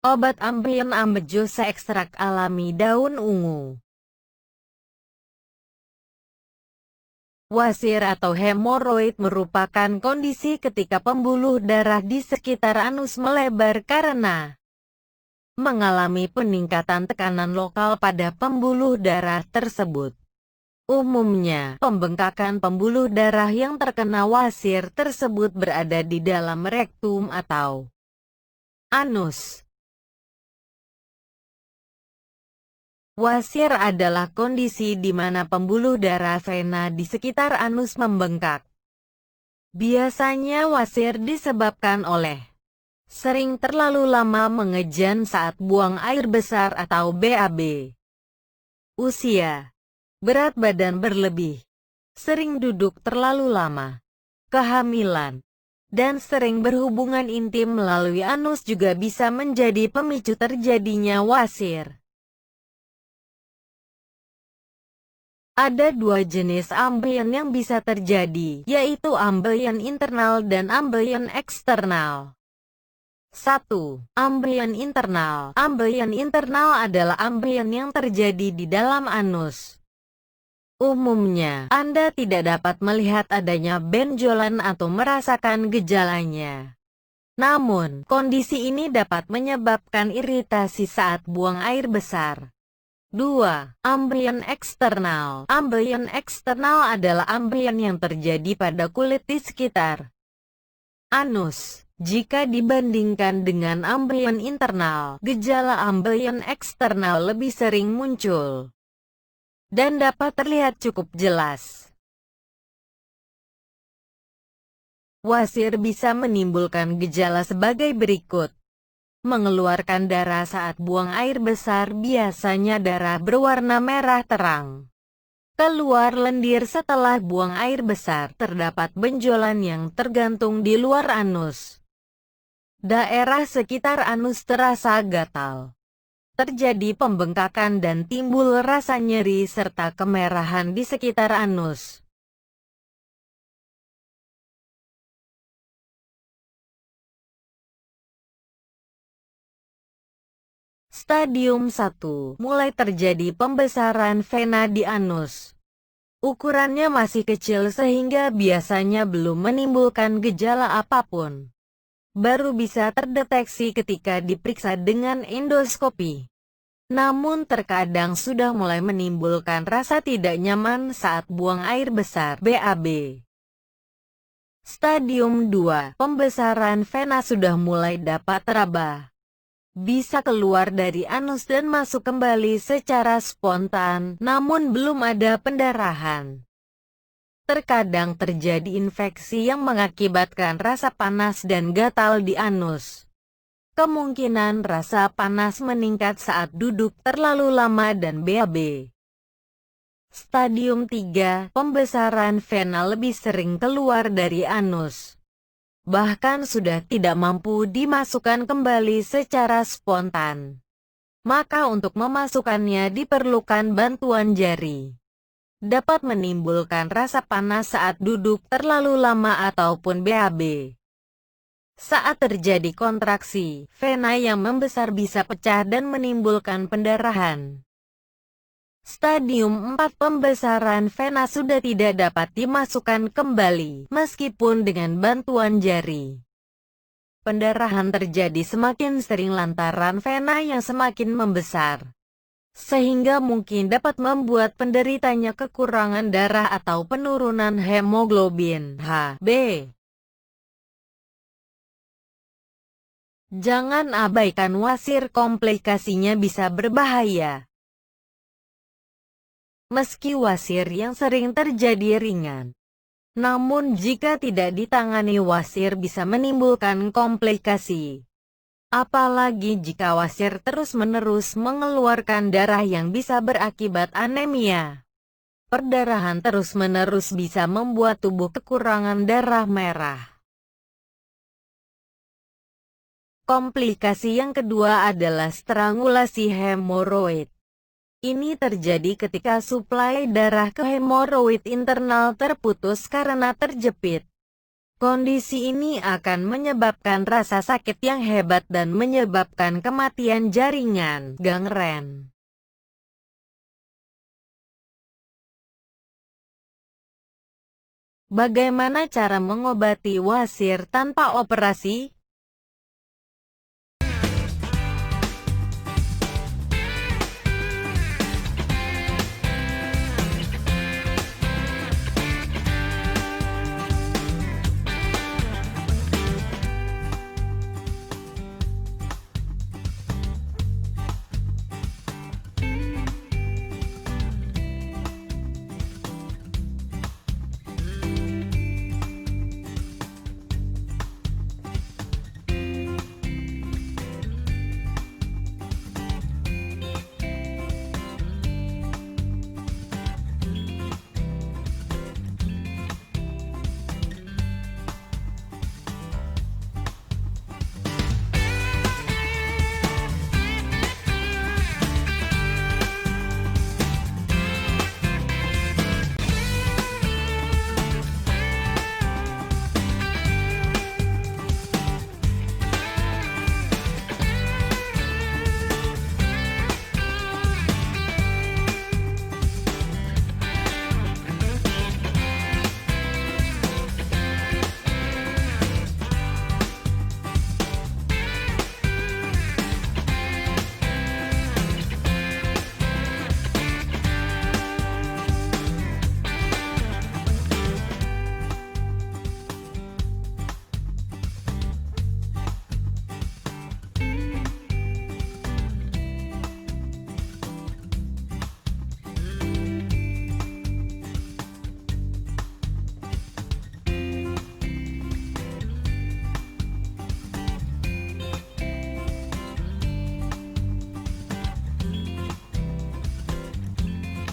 Obat Ambien Ambejosa ekstrak alami daun ungu. Wasir atau hemoroid merupakan kondisi ketika pembuluh darah di sekitar anus melebar karena mengalami peningkatan tekanan lokal pada pembuluh darah tersebut. Umumnya, pembengkakan pembuluh darah yang terkena wasir tersebut berada di dalam rektum atau anus. Wasir adalah kondisi di mana pembuluh darah vena di sekitar anus membengkak. Biasanya wasir disebabkan oleh sering terlalu lama mengejan saat buang air besar atau BAB. Usia, berat badan berlebih, sering duduk terlalu lama, kehamilan, dan sering berhubungan intim melalui anus juga bisa menjadi pemicu terjadinya wasir. Ada dua jenis ambien yang bisa terjadi, yaitu ambien internal dan ambien eksternal. 1. Ambien internal. Ambien internal adalah ambien yang terjadi di dalam anus. Umumnya, Anda tidak dapat melihat adanya benjolan atau merasakan gejalanya. Namun, kondisi ini dapat menyebabkan iritasi saat buang air besar. 2. Ambien eksternal. Ambien eksternal adalah ambien yang terjadi pada kulit di sekitar anus. Jika dibandingkan dengan ambien internal, gejala ambien eksternal lebih sering muncul dan dapat terlihat cukup jelas. Wasir bisa menimbulkan gejala sebagai berikut. Mengeluarkan darah saat buang air besar, biasanya darah berwarna merah terang. Keluar lendir setelah buang air besar, terdapat benjolan yang tergantung di luar anus. Daerah sekitar anus terasa gatal. Terjadi pembengkakan dan timbul rasa nyeri serta kemerahan di sekitar anus. Stadium 1. Mulai terjadi pembesaran vena di anus. Ukurannya masih kecil sehingga biasanya belum menimbulkan gejala apapun. Baru bisa terdeteksi ketika diperiksa dengan endoskopi. Namun terkadang sudah mulai menimbulkan rasa tidak nyaman saat buang air besar (BAB). Stadium 2. Pembesaran vena sudah mulai dapat teraba. Bisa keluar dari anus dan masuk kembali secara spontan, namun belum ada pendarahan. Terkadang terjadi infeksi yang mengakibatkan rasa panas dan gatal di anus. Kemungkinan rasa panas meningkat saat duduk terlalu lama dan BAB. Stadium 3. Pembesaran vena lebih sering keluar dari anus. Bahkan sudah tidak mampu dimasukkan kembali secara spontan. Maka untuk memasukkannya diperlukan bantuan jari. Dapat menimbulkan rasa panas saat duduk terlalu lama ataupun BAB. Saat terjadi kontraksi, vena yang membesar bisa pecah dan menimbulkan pendarahan. Stadium 4. Pembesaran vena sudah tidak dapat dimasukkan kembali, meskipun dengan bantuan jari. Pendarahan terjadi semakin sering lantaran vena yang semakin membesar, sehingga mungkin dapat membuat penderitanya kekurangan darah atau penurunan hemoglobin Hb. Jangan abaikan wasir, komplikasinya bisa berbahaya. Meski wasir yang sering terjadi ringan, namun jika tidak ditangani wasir bisa menimbulkan komplikasi. Apalagi jika wasir terus-menerus mengeluarkan darah yang bisa berakibat anemia. Perdarahan terus-menerus bisa membuat tubuh kekurangan darah merah. Komplikasi yang kedua adalah strangulasi hemoroid. Ini terjadi ketika suplai darah ke hemoroid internal terputus karena terjepit. Kondisi ini akan menyebabkan rasa sakit yang hebat dan menyebabkan kematian jaringan gangren. Bagaimana cara mengobati wasir tanpa operasi?